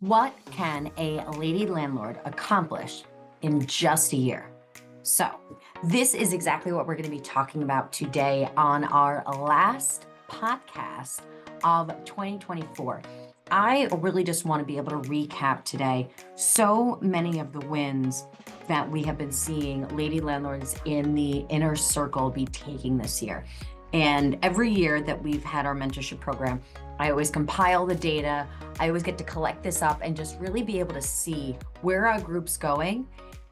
What can a lady landlord accomplish in just a year? So, this is exactly what we're going to be talking about today on our last podcast of 2024. I really just want to be able to recap today so many of the wins that we have been seeing lady landlords in the inner circle be taking this year. And every year that we've had our mentorship program, I always compile the data. I always get to collect this up and just really be able to see where our group's going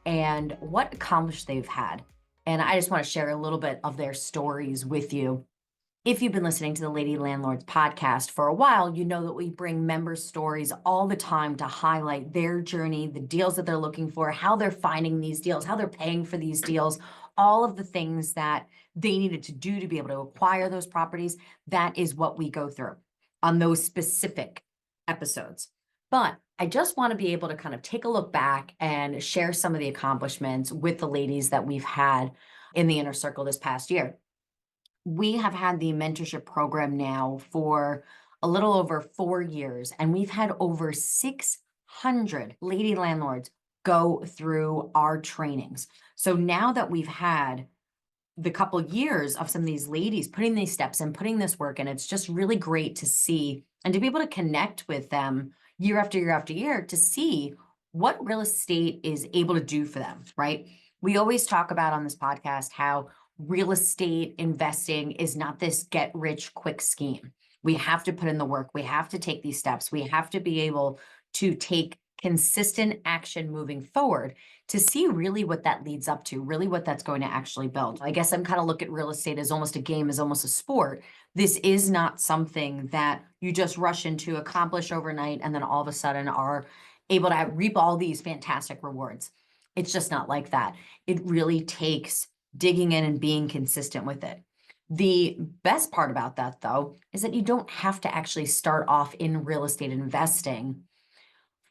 and what accomplished they've had. And I just want to share a little bit of their stories with you. If you've been listening to the Lady Landlords podcast for a while, you know that we bring members' stories all the time to highlight their journey, the deals that they're looking for, how they're finding these deals, how they're paying for these deals, all of the things that they needed to do to be able to acquire those properties. That is what we go through on those specific episodes. But I just want to be able to kind of take a look back and share some of the accomplishments with the ladies that we've had in the inner circle this past year. We have had the mentorship program now for a little over 4 years, and we've had over 600 lady landlords go through our trainings. So now that we've had the couple years of some of these ladies putting these steps and putting this work in, it's just really great to see and to be able to connect with them year after year after year to see what real estate is able to do for them, right? We always talk about on this podcast how real estate investing is not this get rich quick scheme. We have to put in the work. We have to take these steps. We have to be able to take consistent action moving forward to see really what that leads up to, really what that's going to actually build. I guess I'm kind of look at real estate as almost a game, as almost a sport. This is not something that you just rush into, accomplish overnight, and then all of a sudden are able to reap all these fantastic rewards. It's just not like that. It really takes digging in and being consistent with it. The best part about that, though, is that you don't have to actually start off in real estate investing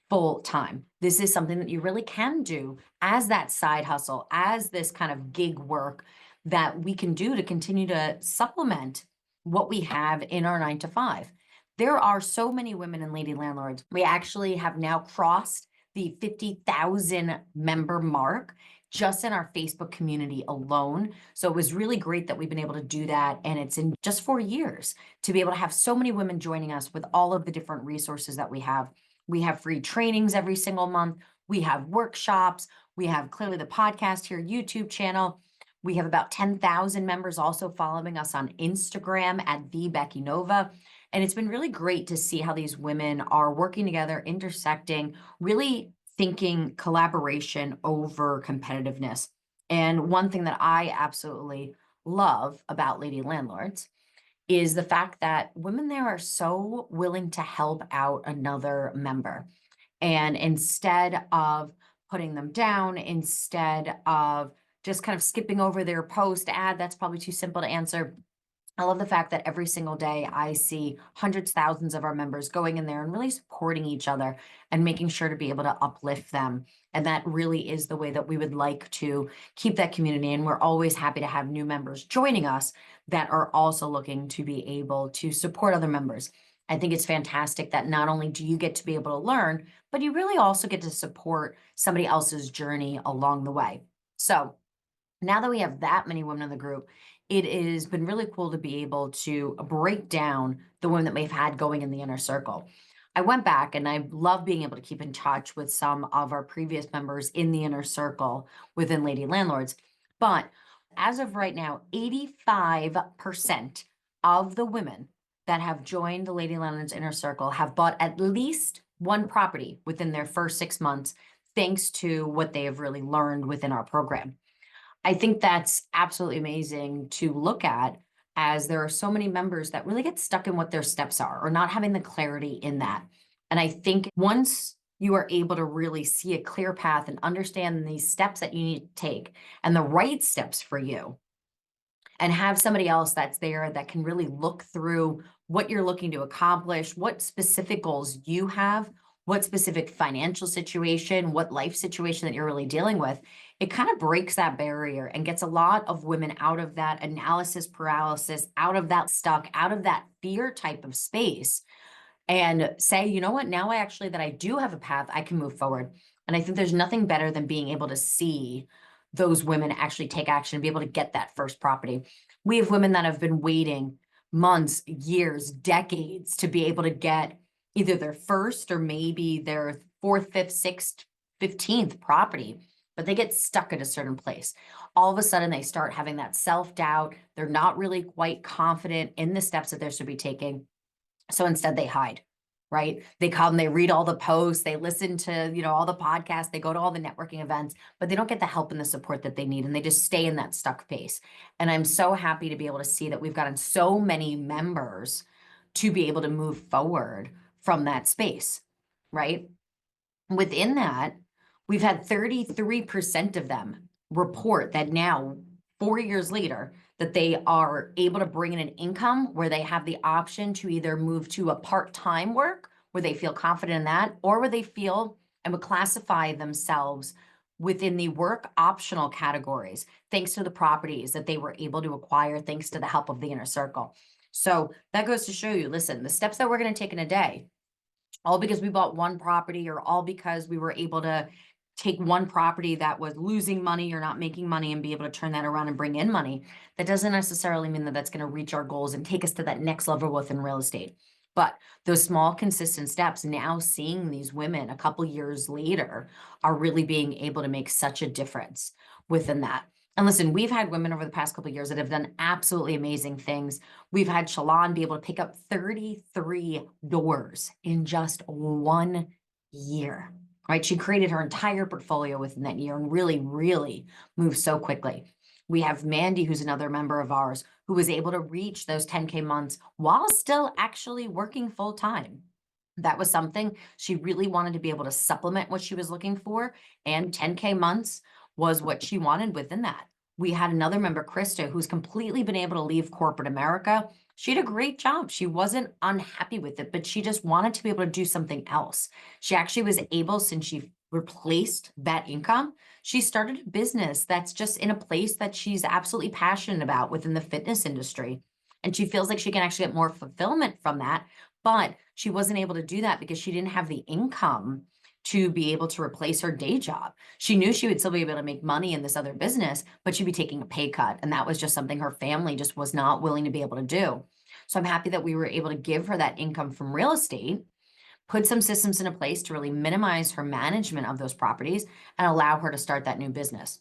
full time. This is something that you really can do as that side hustle, as this kind of gig work that we can do to continue to supplement what we have in our 9 to 5. There are so many women and lady landlords. We actually have now crossed the 50,000 member mark just in our Facebook community alone. So it was really great that we've been able to do that. And it's in just 4 years to be able to have so many women joining us with all of the different resources that we have. We have free trainings every single month. We have workshops. We have clearly the podcast here, YouTube channel. We have about 10,000 members also following us on Instagram at the Becky Nova. And it's been really great to see how these women are working together, intersecting, really thinking collaboration over competitiveness. And one thing that I absolutely love about Lady Landlords is the fact that women there are so willing to help out another member. And instead of putting them down, instead of just kind of skipping over their post ad, that's probably too simple to answer. I love the fact that every single day I see hundreds, thousands of our members going in there and really supporting each other and making sure to be able to uplift them. And that really is the way that we would like to keep that community. And we're always happy to have new members joining us that are also looking to be able to support other members. I think it's fantastic that not only do you get to be able to learn, but you really also get to support somebody else's journey along the way. So now that we have that many women in the group, it has been really cool to be able to break down the women that we've had going in the inner circle. I went back and I love being able to keep in touch with some of our previous members in the inner circle within Lady Landlords. But as of right now, 85% of the women that have joined the Lady Landlords inner circle have bought at least one property within their first 6 months, thanks to what they have really learned within our program. I think that's absolutely amazing to look at, as there are so many members that really get stuck in what their steps are or not having the clarity in that. And I think once you are able to really see a clear path and understand these steps that you need to take and the right steps for you, and have somebody else that's there that can really look through what you're looking to accomplish, what specific goals you have, what specific financial situation, what life situation that you're really dealing with, it kind of breaks that barrier and gets a lot of women out of that analysis paralysis, out of that stuck, out of that fear type of space and say, you know what, now that I do have a path, I can move forward. And I think there's nothing better than being able to see those women actually take action and be able to get that first property. We have women that have been waiting months, years, decades to be able to get either their first or maybe their fourth, fifth, sixth, 15th property, but they get stuck at a certain place. All of a sudden, they start having that self-doubt. They're not really quite confident in the steps that they should be taking. So instead they hide, right? They come, they read all the posts, they listen to, all the podcasts, they go to all the networking events, but they don't get the help and the support that they need. And they just stay in that stuck pace. And I'm so happy to be able to see that we've gotten so many members to be able to move forward from that space, right? Within that, we've had 33% of them report that now, 4 years later, that they are able to bring in an income where they have the option to either move to a part-time work where they feel confident in that, or where they feel and would classify themselves within the work optional categories, thanks to the properties that they were able to acquire, thanks to the help of the inner circle. So that goes to show you, listen, the steps that we're going to take in a day, all because we bought one property or all because we were able to take one property that was losing money or not making money and be able to turn that around and bring in money, that doesn't necessarily mean that that's going to reach our goals and take us to that next level within real estate. But those small, consistent steps, now seeing these women a couple years later, are really being able to make such a difference within that. And listen, we've had women over the past couple of years that have done absolutely amazing things. We've had Shalon be able to pick up 33 doors in just 1 year, right? She created her entire portfolio within that year and really, really moved so quickly. We have Mandy, who's another member of ours, who was able to reach those 10K months while still actually working full time. That was something she really wanted to be able to supplement what she was looking for, and 10K months was what she wanted within that. We had another member, Krista, who's completely been able to leave corporate America. She did a great job. She wasn't unhappy with it, but she just wanted to be able to do something else. She actually was able, since she replaced that income, she started a business that's just in a place that she's absolutely passionate about within the fitness industry. And she feels like she can actually get more fulfillment from that. But she wasn't able to do that because she didn't have the income to be able to replace her day job. She knew she would still be able to make money in this other business, but she'd be taking a pay cut. And that was just something her family just was not willing to be able to do. So I'm happy that we were able to give her that income from real estate, put some systems into place to really minimize her management of those properties and allow her to start that new business.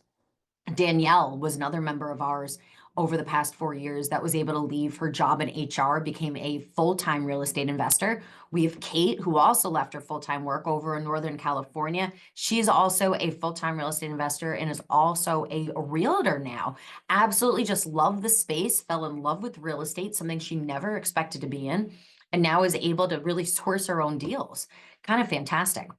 Danielle was another member of ours over the past 4 years that was able to leave her job in HR, became a full-time real estate investor. We have Kate, who also left her full-time work over in Northern California. She's also a full-time real estate investor and is also a realtor now. Absolutely just loved the space, fell in love with real estate, something she never expected to be in, and now is able to really source her own deals. Kind of fantastic.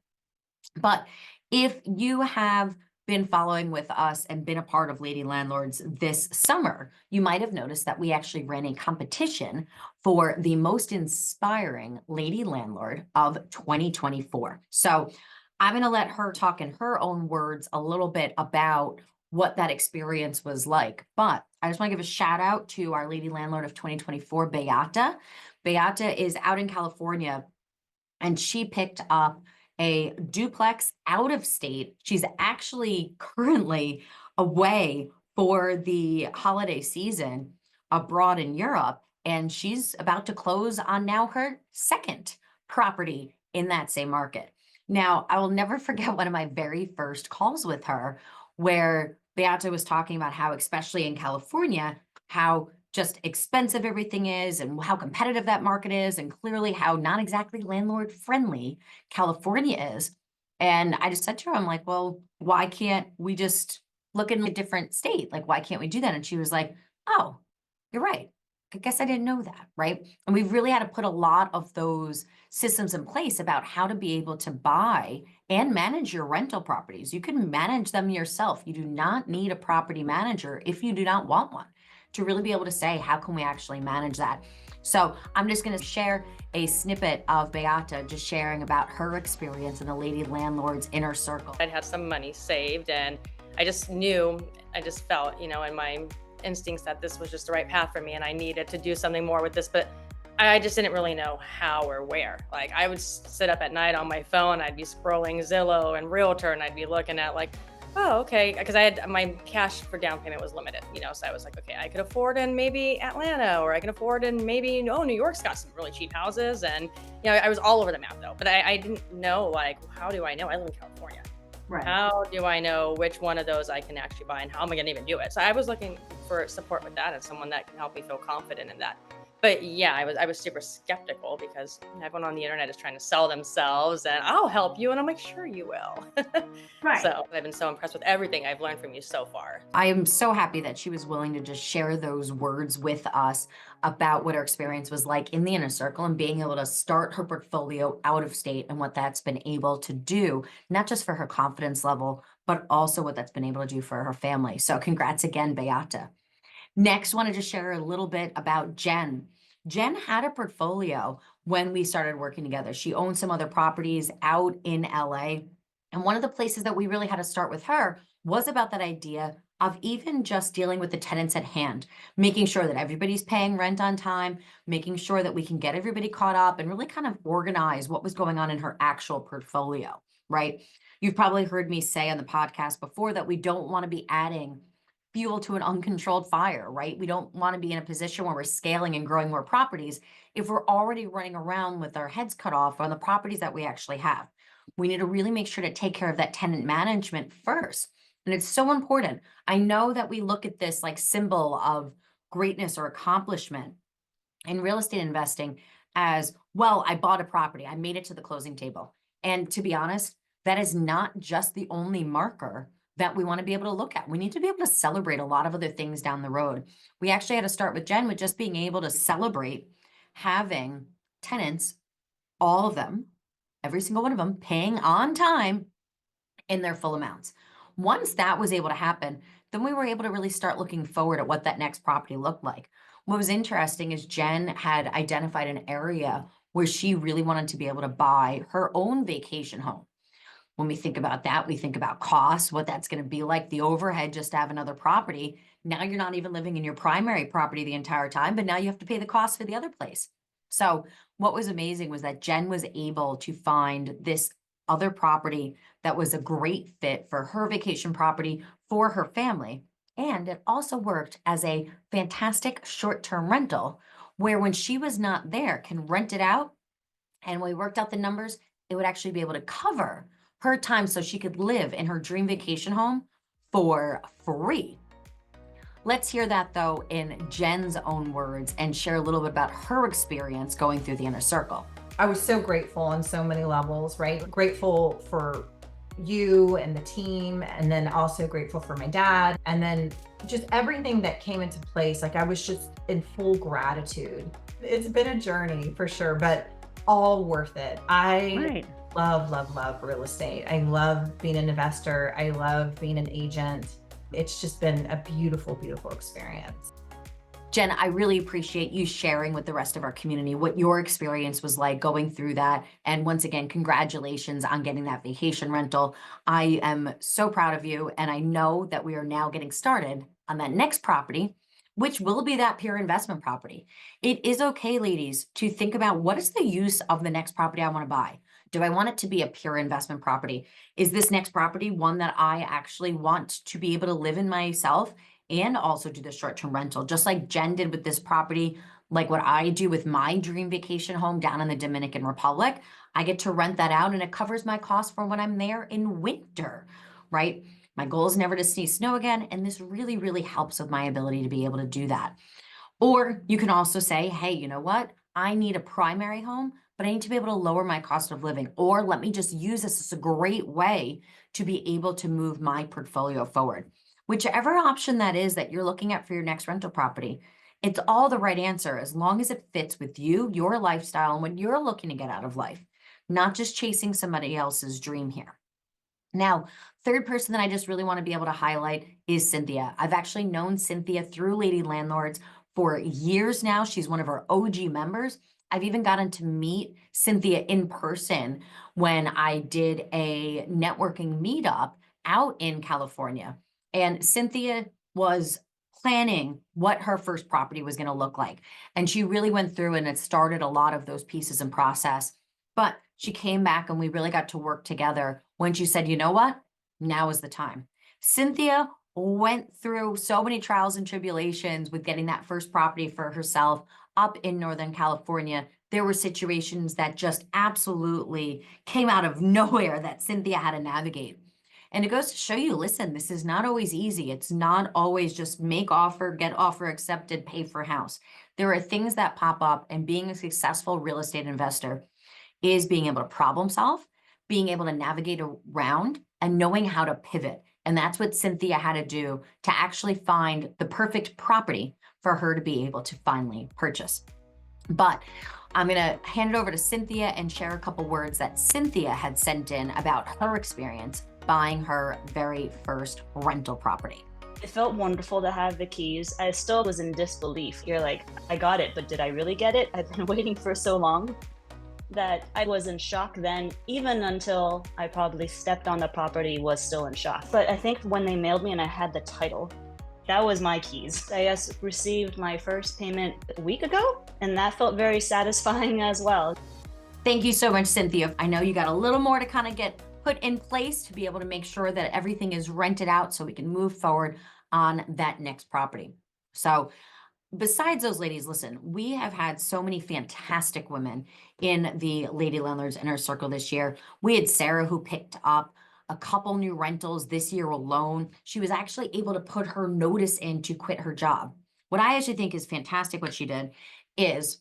But if you have been following with us and been a part of Lady Landlords this summer, you might have noticed that we actually ran a competition for the most inspiring Lady Landlord of 2024. So I'm going to let her talk in her own words a little bit about what that experience was like. But I just want to give a shout out to our Lady Landlord of 2024, Beata. Beata is out in California and she picked up a duplex out of state. She's actually currently away for the holiday season abroad in Europe, and she's about to close on now her second property in that same market. Now, I will never forget one of my very first calls with her where Beata was talking about how, especially in California, how just expensive everything is and how competitive that market is, and clearly how not exactly landlord friendly California is. And I just said to her, I'm like, well, why can't we just look in a different state? Like, why can't we do that? And she was like, oh, you're right. I guess I didn't know that, right? And we've really had to put a lot of those systems in place about how to be able to buy and manage your rental properties. You can manage them yourself. You do not need a property manager if you do not want one, to really be able to say, how can we actually manage that? So I'm just going to share a snippet of Beata just sharing about her experience in the Lady Landlords inner circle. I'd have some money saved, and I just felt, in my instincts that this was just the right path for me and I needed to do something more with this. But I just didn't really know how or where. Like I would sit up at night on my phone, I'd be scrolling Zillow and Realtor, and I'd be looking at like, oh, okay, because I had my cash for down payment was limited, so I was like, okay, I could afford in maybe Atlanta, or I can afford in maybe, oh, New York's got some really cheap houses. And, I was all over the map though, but I didn't know, like, how do I know? I live in California. Right. How do I know which one of those I can actually buy, and how am I going to even do it? So I was looking for support with that and someone that can help me feel confident in that. But yeah, I was super skeptical because everyone on the internet is trying to sell themselves and I'll help you. And I'm like, sure you will. Right. So I've been so impressed with everything I've learned from you so far. I am so happy that she was willing to just share those words with us about what her experience was like in the inner circle and being able to start her portfolio out of state and what that's been able to do, not just for her confidence level, but also what that's been able to do for her family. So congrats again, Beata. Next, wanted to share a little bit about Jen. Jen had a portfolio when we started working together. She owned some other properties out in LA. And one of the places that we really had to start with her was about that idea of even just dealing with the tenants at hand, making sure that everybody's paying rent on time, making sure that we can get everybody caught up and really kind of organize what was going on in her actual portfolio, right? You've probably heard me say on the podcast before that we don't want to be adding fuel to an uncontrolled fire, right? We don't want to be in a position where we're scaling and growing more properties if we're already running around with our heads cut off on the properties that we actually have. We need to really make sure to take care of that tenant management first. And it's so important. I know that we look at this like symbol of greatness or accomplishment in real estate investing as, well, I bought a property, I made it to the closing table. And to be honest, that is not just the only marker that we want to be able to look at. We need to be able to celebrate a lot of other things down the road. We actually had to start with Jen with just being able to celebrate having tenants, all of them, every single one of them, paying on time in their full amounts. Once that was able to happen, then we were able to really start looking forward at what that next property looked like. What was interesting is Jen had identified an area where she really wanted to be able to buy her own vacation home. When we think about that, we think about costs, what that's going to be like, the overhead just to have another property. Now you're not even living in your primary property the entire time, but now you have to pay the cost for the other place. So what was amazing was that Jen was able to find this other property that was a great fit for her vacation property for her family. And it also worked as a fantastic short-term rental where when she was not there, can rent it out. And when we worked out the numbers, it would actually be able to cover her time so she could live in her dream vacation home for free. Let's hear that though in Jen's own words and share a little bit about her experience going through the inner circle. I was so grateful on so many levels, right? Grateful for you and the team, and then also grateful for my dad, and then just everything that came into place. Like I was just in full gratitude. It's been a journey for sure, but all worth it. I love real estate. I love being an investor. I love being an agent. It's just been a beautiful, beautiful experience. Jen, I really appreciate you sharing with the rest of our community what your experience was like going through that. And once again, congratulations on getting that vacation rental. I am so proud of you. And I know that we are now getting started on that next property, which will be that pure investment property. It is okay, ladies, to think about what is the use of the next property I want to buy. Do I want it to be a pure investment property? Is this next property one that I actually want to be able to live in myself and also do the short-term rental, just like Jen did with this property, like what I do with my dream vacation home down in the Dominican Republic? I get to rent that out and it covers my costs for when I'm there in winter, right? My goal is never to see snow again, and this really, really helps with my ability to be able to do that. Or you can also say, hey, you know what? I need a primary home, but I need to be able to lower my cost of living. Or let me just use this as a great way to be able to move my portfolio forward. Whichever option that is that you're looking at for your next rental property, it's all the right answer as long as it fits with you, your lifestyle, and what you're looking to get out of life, not just chasing somebody else's dream here. Now, third person that I just really want to be able to highlight is Cynthia. I've actually known Cynthia through Lady Landlords for years now. She's one of our OG members. I've even gotten to meet Cynthia in person when I did a networking meetup out in California. And Cynthia was planning what her first property was going to look like. And she really went through and it started a lot of those pieces in process. But she came back and we really got to work together when she said, you know what? Now is the time. Cynthia went through so many trials and tribulations with getting that first property for herself up in Northern California. There were situations that just absolutely came out of nowhere that Cynthia had to navigate. And it goes to show you, listen, this is not always easy. It's not always just make offer, get offer accepted, pay for house. There are things that pop up, and being a successful real estate investor is being able to problem solve, being able to navigate around, and knowing how to pivot. And that's what Cynthia had to do to actually find the perfect property for her to be able to finally purchase. But I'm going to hand it over to Cynthia and share a couple words that Cynthia had sent in about her experience buying her very first rental property. It felt wonderful to have the keys. I still was in disbelief. You're like, I got it, but did I really get it? I've been waiting for so long that I was in shock then, even until I probably stepped on the property, was still in shock. But I think when they mailed me and I had the title, that was my keys. I just received my first payment a week ago, and that felt very satisfying as well. Thank you so much, Cynthia. I know you got a little more to kind of get put in place to be able to make sure that everything is rented out so we can move forward on that next property. So besides those ladies, listen, we have had so many fantastic women in the Lady Landlords Inner Circle this year. We had Sarah, who picked up a couple new rentals this year alone. She was actually able to put her notice in to quit her job. What I actually think is fantastic what she did is,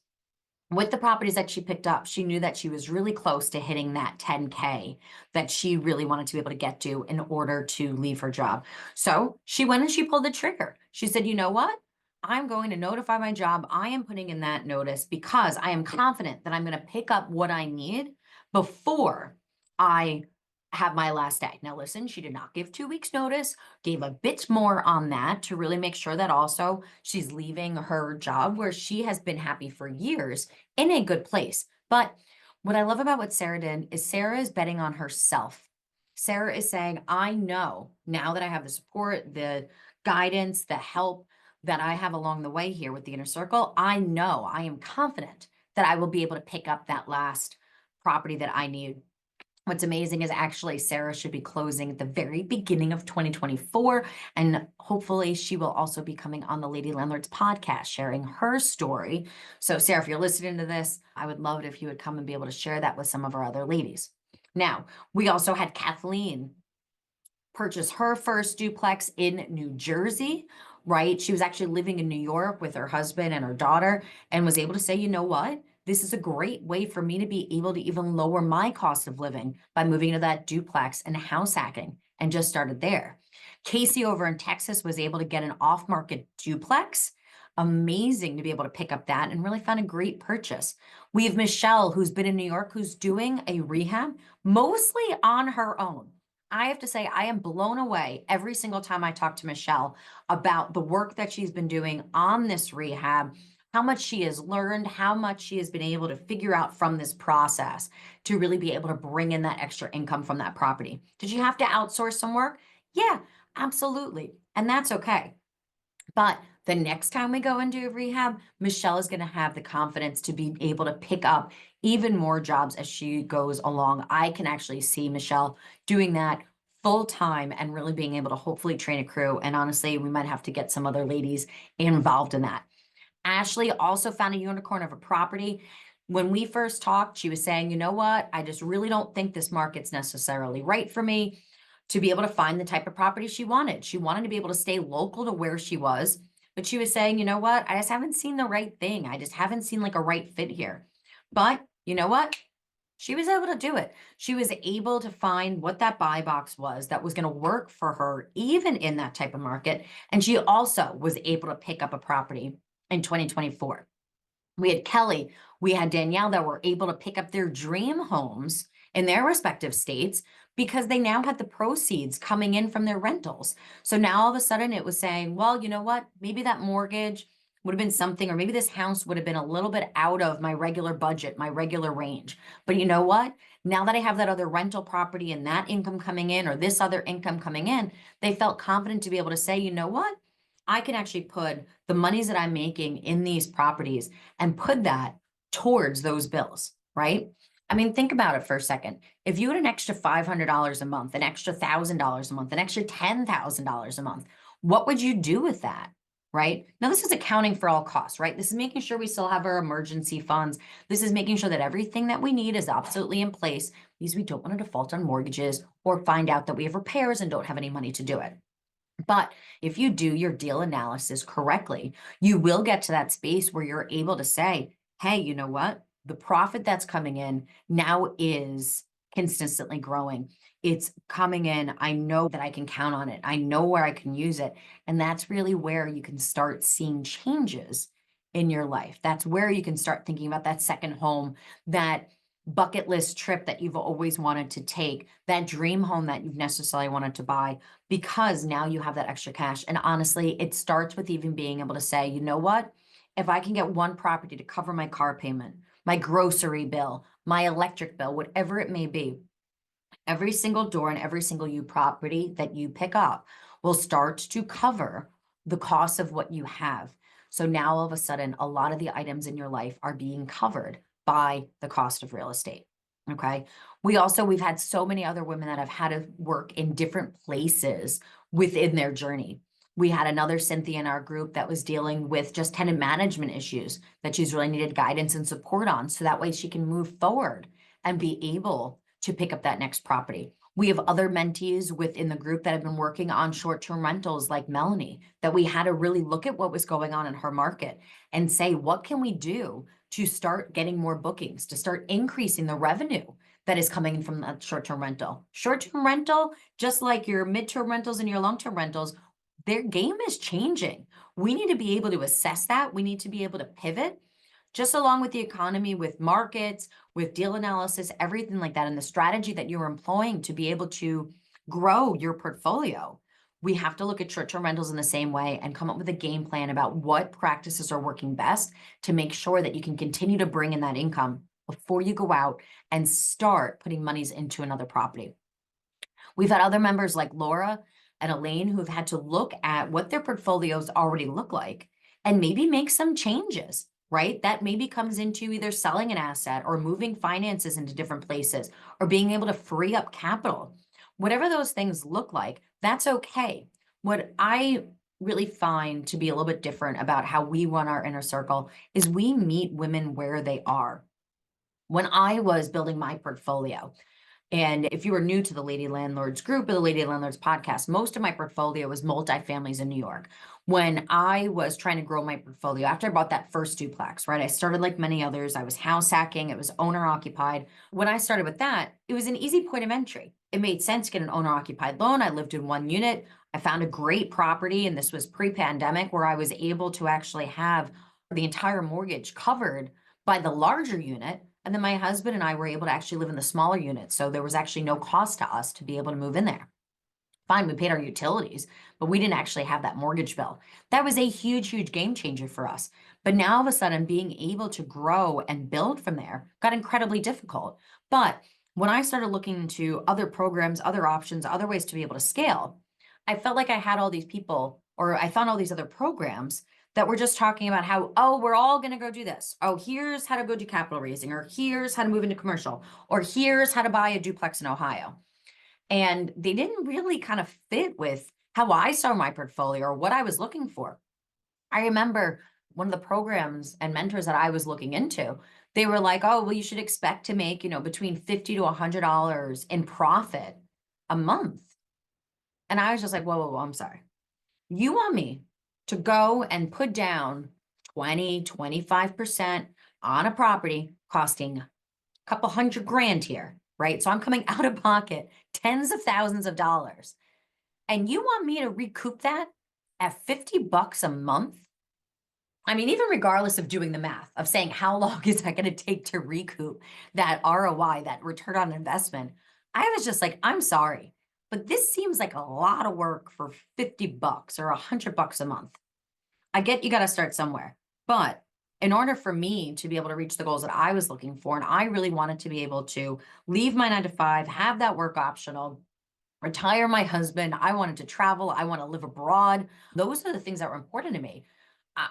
with the properties that she picked up, she knew that she was really close to hitting that 10K that she really wanted to be able to get to in order to leave her job. So she went and she pulled the trigger. She said, you know what? I'm going to notify my job. I am putting in that notice because I am confident that I'm going to pick up what I need before I have my last day. Now, listen, she did not give 2 weeks notice, gave a bit more on that to really make sure that also she's leaving her job where she has been happy for years in a good place. But what I love about what Sarah did is Sarah is betting on herself. Sarah is saying, I know now that I have the support, the guidance, the help that I have along the way here with the Inner Circle, I know, I am confident that I will be able to pick up that last property that I need. What's amazing is actually Sarah should be closing at the very beginning of 2024. And hopefully she will also be coming on the Lady Landlords podcast, sharing her story. So Sarah, if you're listening to this, I would love it if you would come and be able to share that with some of our other ladies. Now, we also had Kathleen purchase her first duplex in New Jersey, right? She was actually living in New York with her husband and her daughter and was able to say, you know what? This is a great way for me to be able to even lower my cost of living by moving to that duplex and house hacking, and just started there. Casey over in Texas was able to get an off-market duplex. Amazing to be able to pick up that and really found a great purchase. We have Michelle, who's been in New York, who's doing a rehab mostly on her own. I have to say, I am blown away every single time I talk to Michelle about the work that she's been doing on this rehab, how much she has learned, how much she has been able to figure out from this process to really be able to bring in that extra income from that property. Did you have to outsource some work? Yeah, absolutely. And that's okay. But the next time we go and do rehab, Michelle is going to have the confidence to be able to pick up even more jobs as she goes along. I can actually see Michelle doing that full time and really being able to hopefully train a crew. And honestly, we might have to get some other ladies involved in that. Ashley also found a unicorn of a property. When we first talked, she was saying, you know what? I just really don't think this market's necessarily right for me to be able to find the type of property she wanted. She wanted to be able to stay local to where she was, but she was saying, you know what? I just haven't seen the right thing. I just haven't seen like a right fit here. But you know what? She was able to do it. She was able to find what that buy box was that was going to work for her, even in that type of market. And she also was able to pick up a property in 2024. We had Kelly, we had Danielle that were able to pick up their dream homes in their respective states because they now had the proceeds coming in from their rentals. So now all of a sudden it was saying, well, you know what? Maybe that mortgage would have been something, or maybe this house would have been a little bit out of my regular budget, my regular range. But you know what? Now that I have that other rental property and that income coming in, or this other income coming in, they felt confident to be able to say, you know what? I can actually put the monies that I'm making in these properties and put that towards those bills, right? I mean, think about it for a second. If you had an extra $500 a month, an extra $1,000 a month, an extra $10,000 a month, what would you do with that? Right now, this is accounting for all costs, right? This is making sure we still have our emergency funds. This is making sure that everything that we need is absolutely in place because we don't want to default on mortgages or find out that we have repairs and don't have any money to do it. But if you do your deal analysis correctly, you will get to that space where you're able to say, hey, you know what? The profit that's coming in now is consistently growing. It's coming in. I know that I can count on it. I know where I can use it. And that's really where you can start seeing changes in your life. That's where you can start thinking about that second home, that bucket list trip that you've always wanted to take, that dream home that you've necessarily wanted to buy, because now you have that extra cash. And honestly, it starts with even being able to say, you know what? If I can get one property to cover my car payment, my grocery bill, my electric bill, whatever it may be, every single door and every single property that you pick up will start to cover the cost of what you have. So now all of a sudden, a lot of the items in your life are being covered by the cost of real estate. Okay. We've had so many other women that have had to work in different places within their journey. We had another Cynthia in our group that was dealing with just tenant management issues that she's really needed guidance and support on. So that way she can move forward and be able to pick up that next property. We have other mentees within the group that have been working on short-term rentals like Melanie, that we had to really look at what was going on in her market and say, what can we do to start getting more bookings, to start increasing the revenue that is coming from that short-term rental. Short-term rental, just like your mid-term rentals and your long-term rentals, their game is changing. We need to be able to assess that. We need to be able to pivot just along with the economy, with markets, with deal analysis, everything like that, and the strategy that you're employing to be able to grow your portfolio. We have to look at short-term rentals in the same way and come up with a game plan about what practices are working best to make sure that you can continue to bring in that income before you go out and start putting monies into another property. We've had other members like Laura and Elaine who have had to look at what their portfolios already look like and maybe make some changes, right? That maybe comes into either selling an asset or moving finances into different places or being able to free up capital. Whatever those things look like, that's okay. What I really find to be a little bit different about how we run our inner circle is we meet women where they are. When I was building my portfolio, and if you are new to the Lady Landlords group or the Lady Landlords podcast, most of my portfolio was multifamilies in New York. When I was trying to grow my portfolio, after I bought that first duplex, right, I started like many others. I was house hacking. It was owner occupied. When I started with that, it was an easy point of entry. It made sense to get an owner occupied loan. I lived in one unit. I found a great property, and this was pre-pandemic, where I was able to actually have the entire mortgage covered by the larger unit. And then my husband and I were able to actually live in the smaller unit. So there was actually no cost to us to be able to move in there. Fine, we paid our utilities, but we didn't actually have that mortgage bill. That was a huge, huge game changer for us. But now all of a sudden, being able to grow and build from there got incredibly difficult. But when I started looking into other programs, other options, other ways to be able to scale, I felt like I had all these people, or I found all these other programs that we're just talking about how, oh, we're all going to go do this. Oh, here's how to go do capital raising, or here's how to move into commercial, or here's how to buy a duplex in Ohio. And they didn't really kind of fit with how I saw my portfolio or what I was looking for. I remember one of the programs and mentors that I was looking into, they were like, oh, well, you should expect to make, between $50 to $100 in profit a month. And I was just like, whoa, I'm sorry. You want me to go and put down 25% on a property costing a couple $100,000 here, right? So I'm coming out of pocket tens of thousands of dollars. And you want me to recoup that at $50 a month? I mean, even regardless of doing the math of saying how long is that going to take to recoup that ROI, that return on investment, I was just like, I'm sorry, but this seems like a lot of work for $50 or $100 a month. I get you got to start somewhere, but in order for me to be able to reach the goals that I was looking for, and I really wanted to be able to leave my 9 to 5, have that work optional, retire my husband. I wanted to travel. I want to live abroad. Those are the things that were important to me.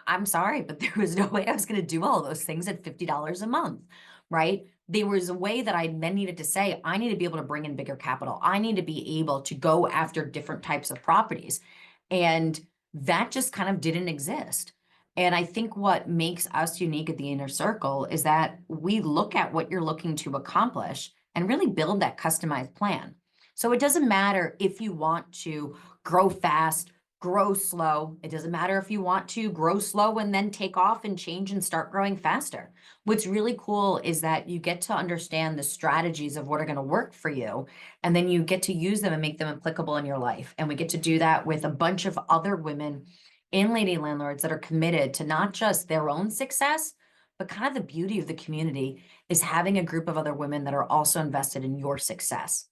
I'm sorry, but there was no way I was going to do all of those things at $50 a month, right? There was a way that I then needed to say, I need to be able to bring in bigger capital. I need to be able to go after different types of properties. And that just kind of didn't exist. And I think what makes us unique at the Inner Circle is that we look at what you're looking to accomplish and really build that customized plan. So it doesn't matter if you want to grow fast, grow slow. It doesn't matter if you want to grow slow and then take off and change and start growing faster. What's really cool is that you get to understand the strategies of what are going to work for you, and then you get to use them and make them applicable in your life. And we get to do that with a bunch of other women in Lady Landlords that are committed to not just their own success, but kind of the beauty of the community is having a group of other women that are also invested in your success.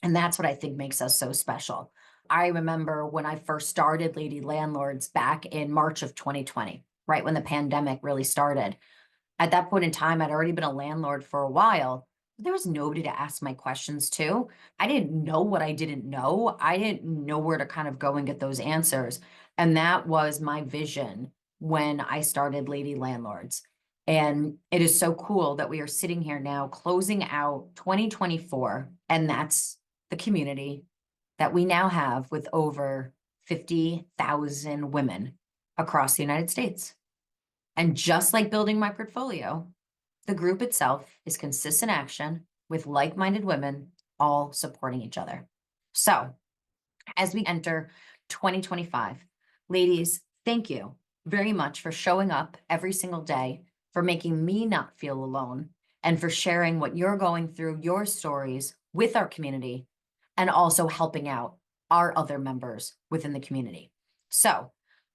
And that's what I think makes us so special. I remember when I first started Lady Landlords back in March of 2020, right when the pandemic really started. At that point in time, I'd already been a landlord for a while. But there was nobody to ask my questions to. I didn't know what I didn't know. I didn't know where to kind of go and get those answers. And that was my vision when I started Lady Landlords. And it is so cool that we are sitting here now closing out 2024, and that's the community that we now have with over 50,000 women across the United States. And just like building my portfolio, the group itself is consistent action with like-minded women all supporting each other. So as we enter 2025, ladies, thank you very much for showing up every single day, for making me not feel alone, and for sharing what you're going through, your stories with our community, and also helping out our other members within the community. So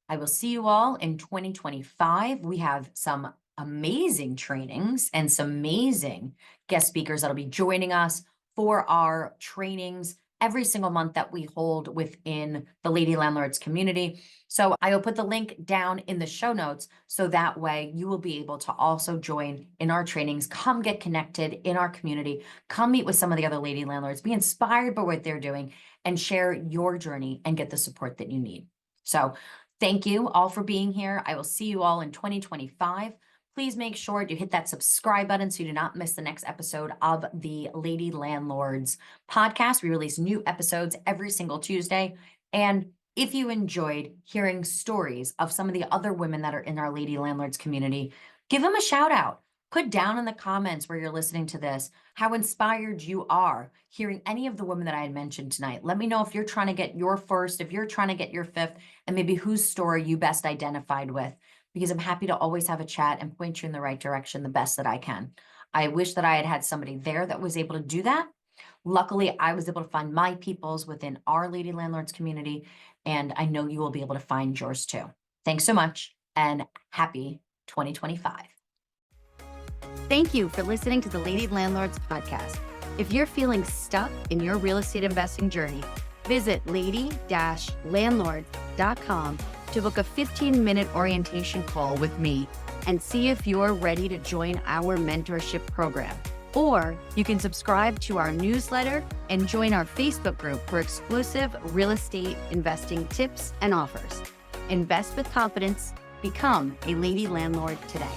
I will see you all in 2025. We have some amazing trainings and some amazing guest speakers that'll be joining us for our trainings every single month that we hold within the Lady Landlords community. So I will put the link down in the show notes so that way you will be able to also join in our trainings. Come get connected in our community. Come meet with some of the other Lady Landlords. Be inspired by what they're doing and share your journey and get the support that you need. So thank you all for being here. I will see you all in 2025. Please make sure to hit that subscribe button so you do not miss the next episode of the Lady Landlords podcast. We release new episodes every single Tuesday. And if you enjoyed hearing stories of some of the other women that are in our Lady Landlords community, give them a shout out. Put down in the comments where you're listening to this how inspired you are hearing any of the women that I had mentioned tonight. Let me know if you're trying to get your first, if you're trying to get your fifth, and maybe whose story you best identified with, because I'm happy to always have a chat and point you in the right direction the best that I can. I wish that I had had somebody there that was able to do that. Luckily, I was able to find my peoples within our Lady Landlords community, and I know you will be able to find yours too. Thanks so much, and happy 2025. Thank you for listening to the Lady Landlords Podcast. If you're feeling stuck in your real estate investing journey, visit lady-landlord.com to book a 15-minute orientation call with me and see if you're ready to join our mentorship program. Or you can subscribe to our newsletter and join our Facebook group for exclusive real estate investing tips and offers. Invest with confidence. Become a Lady Landlord today.